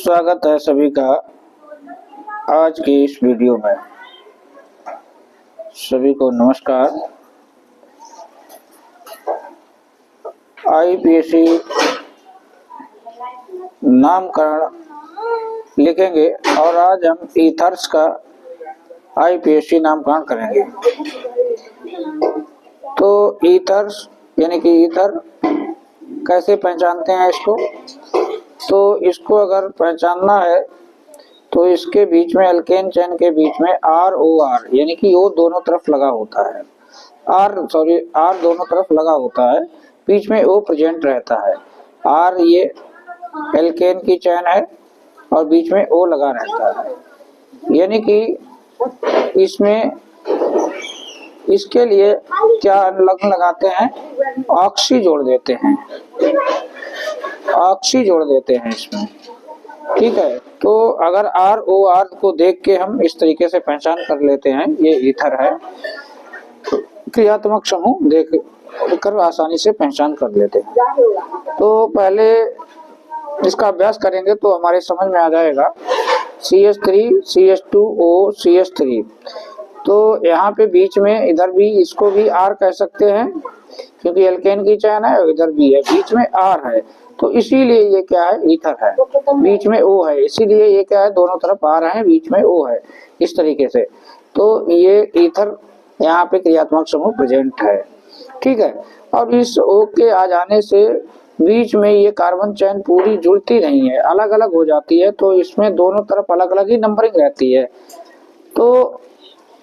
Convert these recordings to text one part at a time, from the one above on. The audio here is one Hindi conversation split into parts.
स्वागत है सभी का आज की इस वीडियो में। सभी को नमस्कार। आईपीएसी नामकरण लिखेंगे और आज हम ईथर्स का आईपीएसी नामकरण करेंगे। तो ईथर्स यानी कि ईथर कैसे पहचानते हैं इसको, तो इसको अगर पहचानना है तो इसके बीच में अल्केन चेन के बीच में ROR यानी कि O दोनों तरफ लगा होता है, R दोनों तरफ लगा होता है, बीच में O प्रेजेंट रहता है। R ये अल्केन की चेन है और बीच में O लगा रहता है, यानी कि इसमें इसके लिए क्या लगन लगाते हैं, ऑक्सी जोड़ देते हैं, ऑक्सी जोड़ देते हैं इसमें। ठीक है, तो अगर ROR को देख के हम इस तरीके से पहचान कर लेते हैं ये ईथर है, क्रियात्मक समूह देख कर आसानी से पहचान कर लेते हैं। तो पहले इसका अभ्यास करेंगे तो हमारे समझ में आ जाएगा। CH3 CH2O CH3, तो यहाँ पे बीच में इधर भी इसको भी R कह सकते हैं क्योंकि एल्केन की चेन है और इधर भी है, बीच में R है, तो इसीलिए ये क्या है, ईथर है। बीच में O है, इसीलिए ये क्या है, दोनों तरफ R है, बीच में O है, इस तरीके से। तो ये ईथर यहाँ पे क्रियात्मक समूह प्रेजेंट है। ठीक है, और इस O के आ जाने से बीच में ये कार्बन चेन पूरी जुड़ती नहीं है, अलग अलग हो जाती है, तो इसमें दोनों तरफ अलग अलग ही नंबरिंग रहती है। तो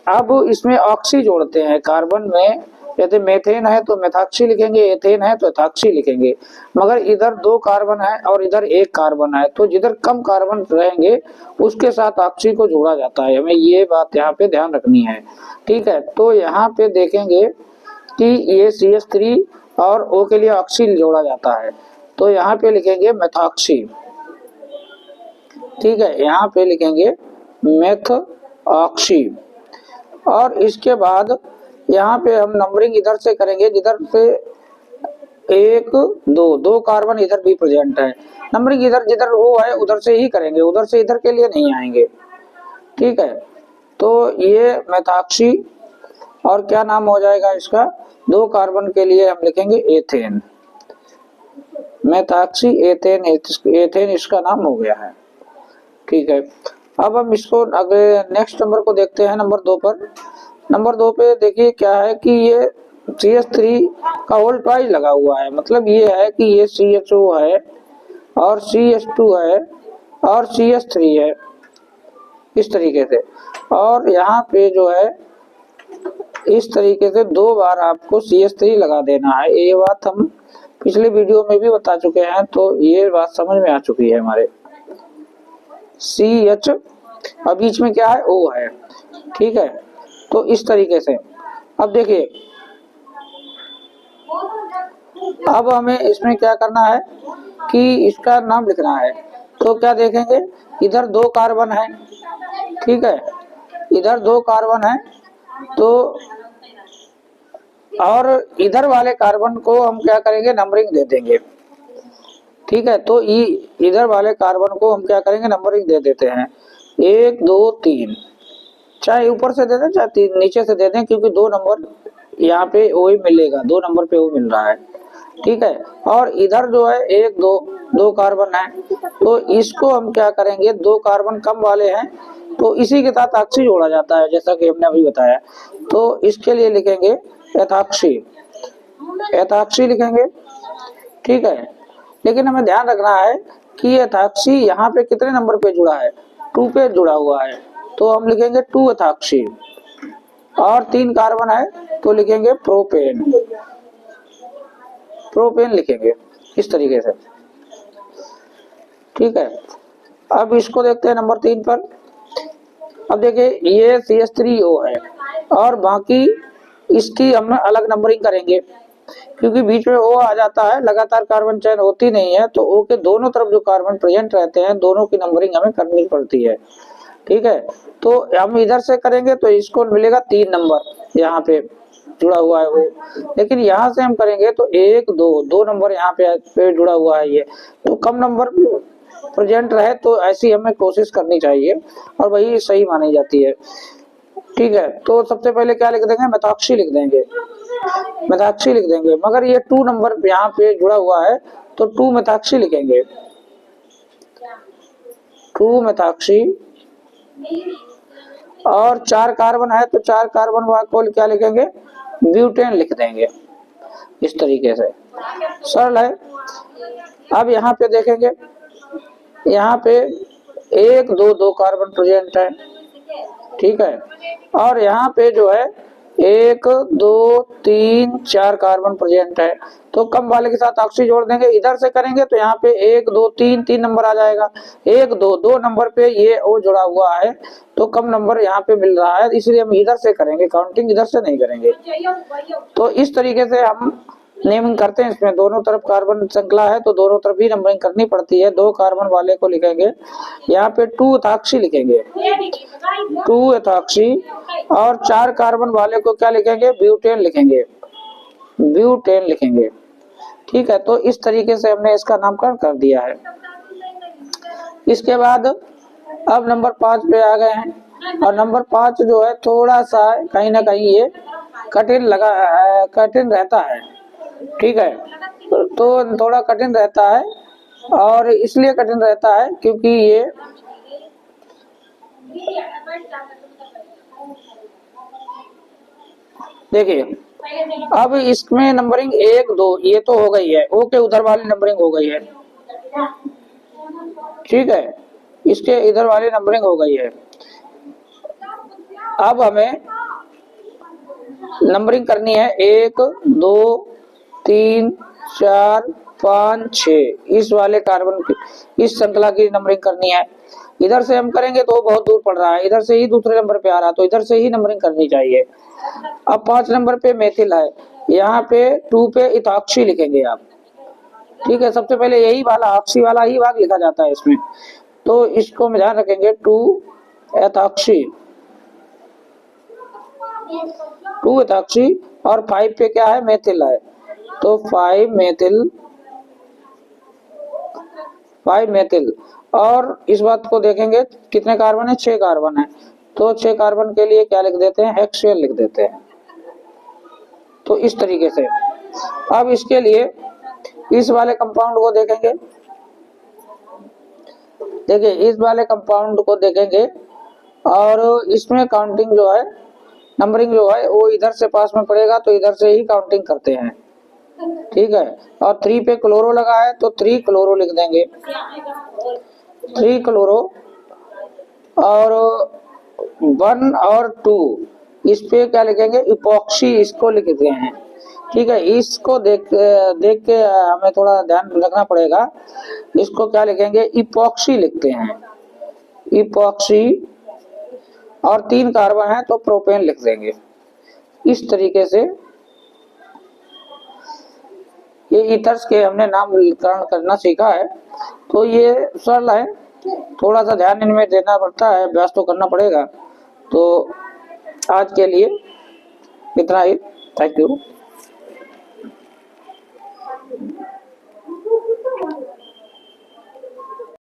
अब इसमें ऑक्सी जोड़ते हैं कार्बन में, यदि मेथेन है तो मेथॉक्सी लिखेंगे, एथेन है तो एथॉक्सी लिखेंगे। मगर इधर 2 कार्बन है और इधर 1 कार्बन है, तो जिधर कम कार्बन रहेंगे उसके साथ ऑक्सी को जोड़ा जाता है। हमें ये बात यहाँ पे ध्यान रखनी है। ठीक है, तो यहाँ पे देखेंगे कि ये CH3 और O के लिए ऑक्सी जोड़ा जाता है, तो यहाँ पे लिखेंगे मेथॉक्सी। ठीक है, यहाँ पे लिखेंगे मेथॉक्सी। और इसके बाद यहाँ पे हम नंबरिंग इधर से करेंगे, जिधर से 1 2 कार्बन इधर भी प्रेजेंट है, नंबरिंग इधर जिधर O है उधर से ही करेंगे, उधर से इधर के लिए नहीं आएंगे। ठीक है, तो ये मेथॉक्सी और क्या नाम हो जाएगा इसका, 2 कार्बन के लिए हम लिखेंगे एथेन, मेथॉक्सी एथेन, एथेन इसका नाम हो गया है। ठीक है, अब हम इसको अगले नेक्स्ट नंबर को देखते हैं, नंबर 2 पर। नंबर 2 पे देखिए क्या है कि ये CH3 का होल ट्वाइस लगा हुआ है, मतलब ये है कि ये CHO है और CH2 है और CH3 है, इस तरीके से। और यहाँ पे जो है इस तरीके से 2 बार आपको CH3 लगा देना है। ये बात हम पिछले वीडियो में भी बता चुके हैं, तो ये बात समझ में आ चुकी है हमारे। CH और बीच में क्या है, O है। ठीक है, तो इस तरीके से अब देखिए, अब हमें इसमें क्या करना है कि इसका नाम लिखना है। तो क्या देखेंगे, इधर 2 कार्बन है, ठीक है, इधर 2 कार्बन है, तो और इधर वाले कार्बन को हम क्या करेंगे, नंबरिंग दे देंगे। ठीक है, तो इधर वाले कार्बन को हम क्या करेंगे, नंबरिंग दे देते हैं, 1 2 3, चाहे ऊपर से दे दें चाहे नीचे से दे दें, क्योंकि 2 नंबर यहाँ पे O ही मिलेगा, 2 नंबर पे O मिल रहा है। ठीक है, और इधर जो है 1 2 कार्बन है, तो इसको हम क्या करेंगे, 2 कार्बन कम वाले हैं तो इसी के साथ ऑक्सी जोड़ा जाता है, जैसा कि हमने अभी बताया। तो इसके लिए लिखेंगे एथॉक्सी, एथॉक्सी लिखेंगे। ठीक है, लेकिन हमें ध्यान रखना है कि एथॉक्सी यहाँ पे कितने नंबर पे जुड़ा है, 2 पे जुड़ा हुआ है, तो हम लिखेंगे 2 एथॉक्सी। और 3 कार्बन है तो लिखेंगे प्रोपेन, प्रोपेन लिखेंगे इस तरीके से। ठीक है, अब इसको देखते हैं नंबर 3 पर। अब देखिए ये CH3O है और बाकी इसकी हम अलग नंबरिंग करेंगे, क्योंकि बीच में O आ जाता है, लगातार कार्बन चेन होती नहीं है, तो O के दोनों तरफ जो कार्बन प्रेजेंट रहते हैं दोनों की नंबरिंग हमें करनी पड़ती है। ठीक है, तो हम इधर से करेंगे तो इसको मिलेगा 3 नंबर, यहाँ पे जुड़ा हुआ है वो, लेकिन यहाँ से हम करेंगे तो 1 2 नंबर यहाँ पे जुड़ा हुआ है ये, तो कम नंबर प्रेजेंट रहे तो ऐसी हमें कोशिश करनी चाहिए और वही सही मानी जाती है। ठीक है, तो सबसे पहले क्या लिख देंगे, मिताक्षी लिख देंगे, मिताक्षी लिख देंगे। मगर ये 2 नंबर यहाँ पे जुड़ा हुआ है तो 2 मिताक्षी लिखेंगे, 2 मिताक्षी। और 4 कार्बन है तो 4 कार्बन को क्या लिखेंगे, ब्यूटेन लिख देंगे। इस तरीके से सरल है। अब यहाँ पे देखेंगे, यहाँ पे 1 2 2 कार्बन प्रेजेंट है, ठीक है। और यहाँ पे जो है 1 2 3 4 कार्बन प्रेजेंट है, तो कम वाले के साथ ऑक्सी जोड़ देंगे। इधर से करेंगे तो यहाँ पे 1 2 3 3 नंबर आ जाएगा, 1 2 2 नंबर पे ये ओ जुड़ा हुआ है तो कम नंबर यहाँ पे मिल रहा है, इसलिए हम इधर से करेंगे, काउंटिंग इधर से नहीं करेंगे। तो इस तरीके से हम नेमिंग करते हैं। इसमें दोनों तरफ कार्बन श्रृंखला है तो दोनों तरफ ही नंबरिंग करनी पड़ती है। 2 कार्बन वाले को लिखेंगे, यहाँ पे 2 एथॉक्सी लिखेंगे, 2 एथॉक्सी। और 4 कार्बन वाले को क्या लिखेंगे, ब्यूटेन लिखेंगे, ब्यूटेन लिखेंगे। ठीक है, तो इस तरीके से हमने इसका नामकरण कर दिया है। इसके बाद अब नंबर 5 पे आ गए हैं और नंबर 5 जो है थोड़ा सा कहीं ना कहीं ये कठिन रहता है। ठीक है, तो थोड़ा कठिन रहता है और इसलिए कठिन रहता है क्योंकि ये देखिए अब इसमें नंबरिंग 1 2 ये तो हो गई है, ओ के उधर वाली नंबरिंग हो गई है। ठीक है, इसके इधर वाली नंबरिंग हो गई है। अब हमें नंबरिंग करनी है 1 2 3 4 5 6 इस वाले कार्बन की, इस श्रृंखला की नंबरिंग करनी है। इधर से हम करेंगे तो बहुत दूर पड़ रहा है, इधर से ही दूसरे नंबर पे आ रहा है तो इधर से ही नंबरिंग करनी चाहिए। अब 5 नंबर पे मेथिल है, यहाँ पे 2 पे इथॉक्सी लिखेंगे आप। ठीक है, सबसे पहले यही वाला ऑक्सी वाला ही भाग लिखा जाता है इसमें, तो इसको हम ध्यान रखेंगे 2 एथॉक्सी, 2 एथॉक्सी। और 5 पे क्या है, मेथिल है तो 5 मेथिल, 5 मेथिल। और इस बात को देखेंगे कितने कार्बन है, 6 कार्बन है तो 6 कार्बन के लिए क्या लिख देते हैं, हेक्सेन लिख देते हैं। तो इस तरीके से अब इसके लिए इस वाले कंपाउंड को देखेंगे, देखिए इस वाले कंपाउंड को देखेंगे और इसमें काउंटिंग जो है, नंबरिंग जो है वो इधर से पास में पड़ेगा तो इधर से ही काउंटिंग करते हैं। ठीक है, और 3 पे क्लोरो लगा है तो 3 क्लोरो लिख देंगे, 3 क्लोरो। और 1 और 2 इस पे क्या लिखेंगे, इपॉक्सी, इसको लिखते हैं। ठीक है, इसको देख के हमें थोड़ा ध्यान रखना पड़ेगा, इसको क्या लिखेंगे, इपॉक्सी लिखते हैं, इपॉक्सी। और 3 कार्बन है तो प्रोपेन लिख देंगे। इस तरीके से ये ईथर्स के हमने नामकरण करना सीखा है, तो ये सरल है, थोड़ा सा ध्यान इनमें देना पड़ता है, अभ्यास तो करना पड़ेगा। तो आज के लिए इतना ही, थैंक यू।